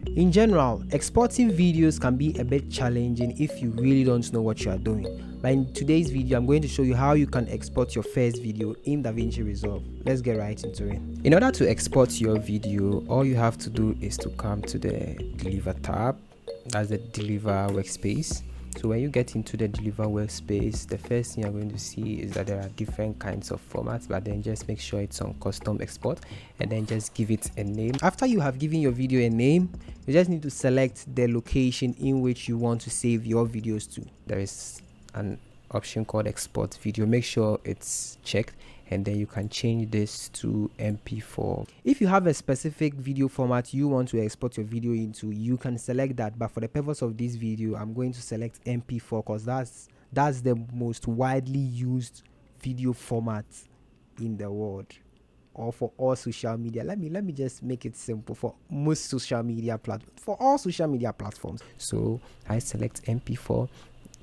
In general, exporting videos can be a bit challenging if you really don't know what you are doing. But in today's video, I'm going to show you how you can export your first video in Davinci Resolve. Let's get right into it. In order to export your video, all you have to do is to come to the Deliver tab. That's the Deliver workspace. So when you get into the Deliver workspace, the first thing you're going to see is that there are different kinds of formats, but then just make sure it's on custom export and then just give it a name. After you have given your video a name, you just need to select the location in which you want to save your videos to. There is an option called export video. Make sure it's checked, and then you can change this to MP4. If you have a specific video format you want to export your video into, you can select that, but for the purpose of this video, I'm going to select MP4 because that's the most widely used video format in the world, or for all social media. Let me just make it simple for most social media platforms, for all social media platforms. So I select MP4,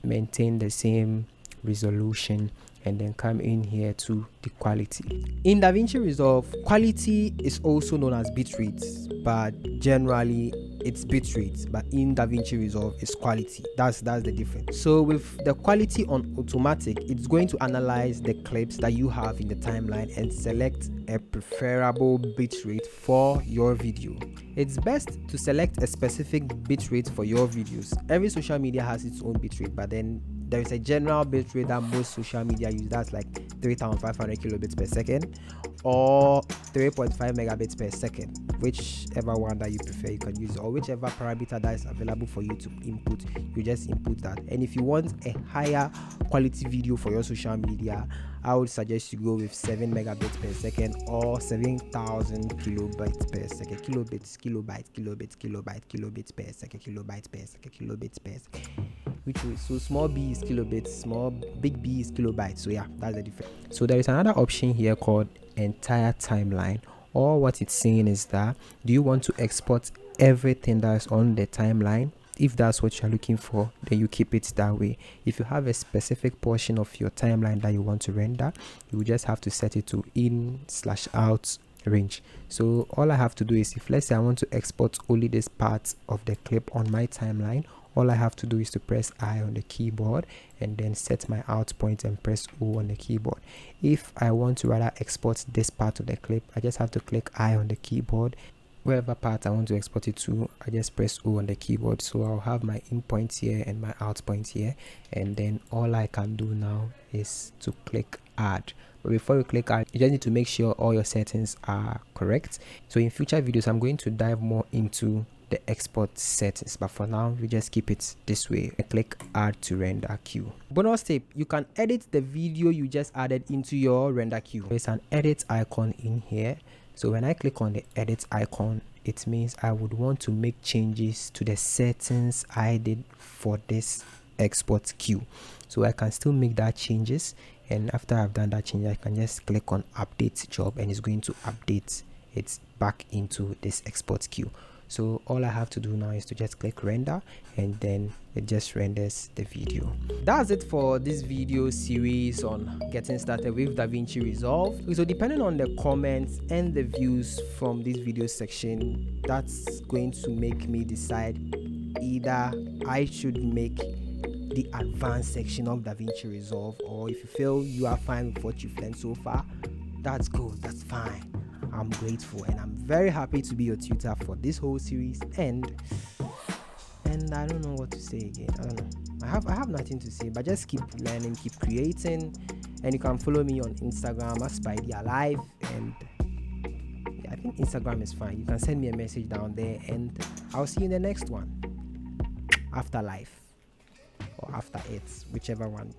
maintain the same resolution, and then come in here to the quality. In Davinci Resolve, quality is also known as bitrate, but generally it's bitrate, but in Davinci Resolve it's quality. That's the difference. So with the quality on automatic, it's going to analyze the clips that you have in the timeline and select a preferable bitrate for your video. It's best to select a specific bitrate for your videos. Every social media has its own bitrate, but then there is a general bitrate that most social media use. That's like 3,500 kilobits per second or 3.5 megabits per second, whichever one that you prefer you can use, or whichever parameter that is available for you to input, you just input that. And if you want a higher quality video for your social media, I would suggest you go with 7 megabits per second or 7,000 kilobytes per second. Kilobits per second, kilobits per second. Which is, so small b is kilobits, big B is kilobytes. So yeah, that's the difference. So there is another option here called entire timeline, or what it's saying is that, do you want to export everything that's on the timeline? If that's what you're looking for, then you keep it that way. If you have a specific portion of your timeline that you want to render, you just have to set it to in/out range. So all I have to do is, if let's say I want to export only this part of the clip on my timeline, all I have to do is to press I on the keyboard and then set my out point and press O on the keyboard. If I want to rather export this part of the clip, I just have to click I on the keyboard. Wherever part I want to export it to, I just press O on the keyboard. So I'll have my in point here and my out point here, and then all I can do now is to click add. But before you click add, you just need to make sure all your settings are correct. So in future videos, I'm going to dive more into the export settings, but for now we just keep it this way. I click add to render queue. Bonus tip: you can edit the video you just added into your render queue. There's an edit icon in here. So when I click on the edit icon, it means I would want to make changes to the settings I did for this export queue. So I can still make that changes, and after I've done that change, I can just click on update job and it's going to update it back into this export queue. So all I have to do now is to just click render, and then it just renders the video. That's it for this video series on getting started with Davinci Resolve. So depending on the comments and the views from this video section, that's going to make me decide either I should make the advanced section of Davinci Resolve, or if you feel you are fine with what you've learned so far, that's good, that's fine. I'm grateful and I'm very happy to be your tutor for this whole series, and I don't know what to say again. I don't know. I have nothing to say, but just keep learning, keep creating, and you can follow me on Instagram at SpideyAlive, and yeah, I think Instagram is fine. You can send me a message down there, and I'll see you in the next one. After life or after it, whichever one